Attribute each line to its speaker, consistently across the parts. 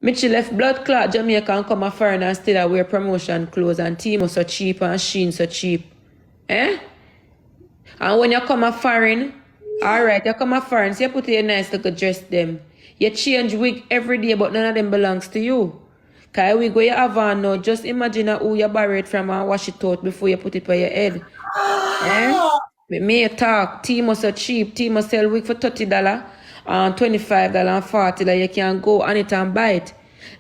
Speaker 1: Mitchie left blood clot Jamaica and come a foreign and still a wear promotion clothes and Timo so cheap and Sheen so cheap. Eh? And when you come a foreign, alright, you come a foreign, so you put your nice little dress them. You change wig every day, but none of them belongs to you. Cause wig where you have on now, just imagine who you borrow it from and wash it out before you put it on your head. Eh? Me you talk, Timo so cheap, Timo sell wig for $30 and $25 and $40 you can go on it and buy it.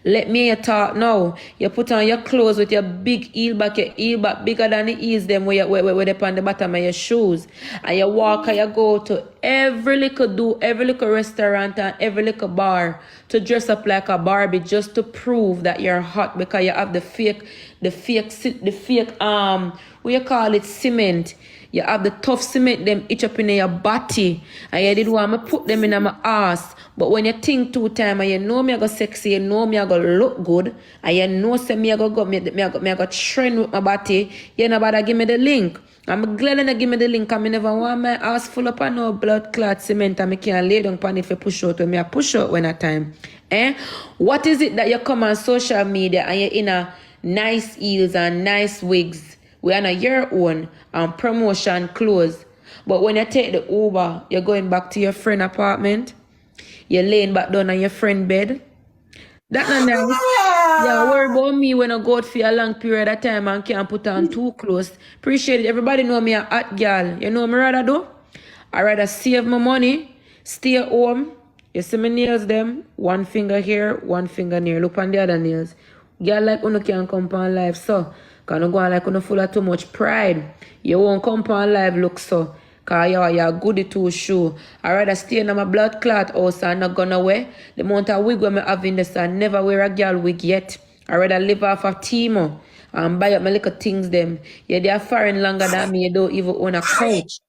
Speaker 1: Let me talk now. You put on your clothes with your big heel back, your heel back bigger than the heels them where they on the bottom of your shoes. And you walk and you go to every little restaurant and every little bar to dress up like a Barbie just to prove that you're hot because you have the fake what you call it, cement. You have the tough cement them itch up in your body. And you did want to put them in my ass. But when you think 2 times and you know me I go sexy, you know me I go look good, and you know say me I go trend with my body, you know about give me the link. I'm glad you give me the link, and I never want my ass full up on no blood clot cement and I can't lay down on it for push out when I push out when I time. What is it that you come on social media and you're in a nice heels and nice wigs? We are on your own and promotion clothes. But when you take the Uber, you're going back to your friend apartment. You're laying back down on your friend bed. That's not nice. Yeah, worry about me when I go out for a long period of time and can't put on too close. Appreciate it. Everybody know me a hot girl. You know what I rather do? I rather save my money, stay home. You see my nails them? 1 finger here, 1 finger near. Look on the other nails. Girl like you can't come on live so. Because you go on like you full of too much pride. You won't come on live look so. Because you're goody two shoe. I rather stay in my blood clot house and not gonna wear. The amount of wig I have in this, I never wear a girl wig yet. I rather live off of Timo and buy up my little things them. Yeah, they are foreign longer than me. You don't even own a couch.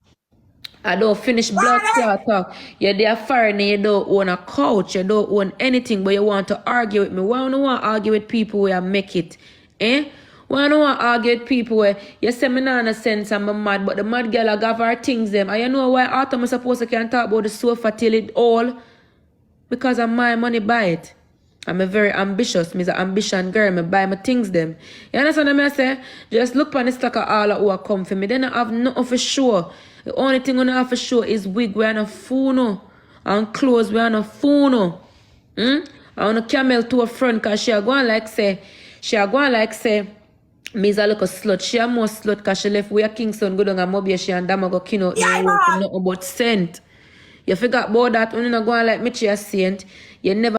Speaker 1: I don't finish blood clot talk. Yeah, they are foreign and you don't own a couch. You don't own anything, but you want to argue with me. Why don't want to argue with people where I make it? Why don't want to argue with people where you say me not in a sense I'm mad, but the mad girl I got her things them. And you know why Autumn is supposed to can talk about the sofa till it all? Because of my money buy it. I'm a very ambitious, I'm an ambition girl, I buy my things them. You understand what I say? Just look on the stock of all who are come for me. They don't have nothing for sure. The only thing I have for sure is wig we are no funo. And clothes we are no funo. I want a camel to a front because she are going like say, me is a little slut. She a more slut because she left where Kingston go down and Mobile she and Dama go kin out there nothing but scent. You forgot about that when you not going like me she a saint. You never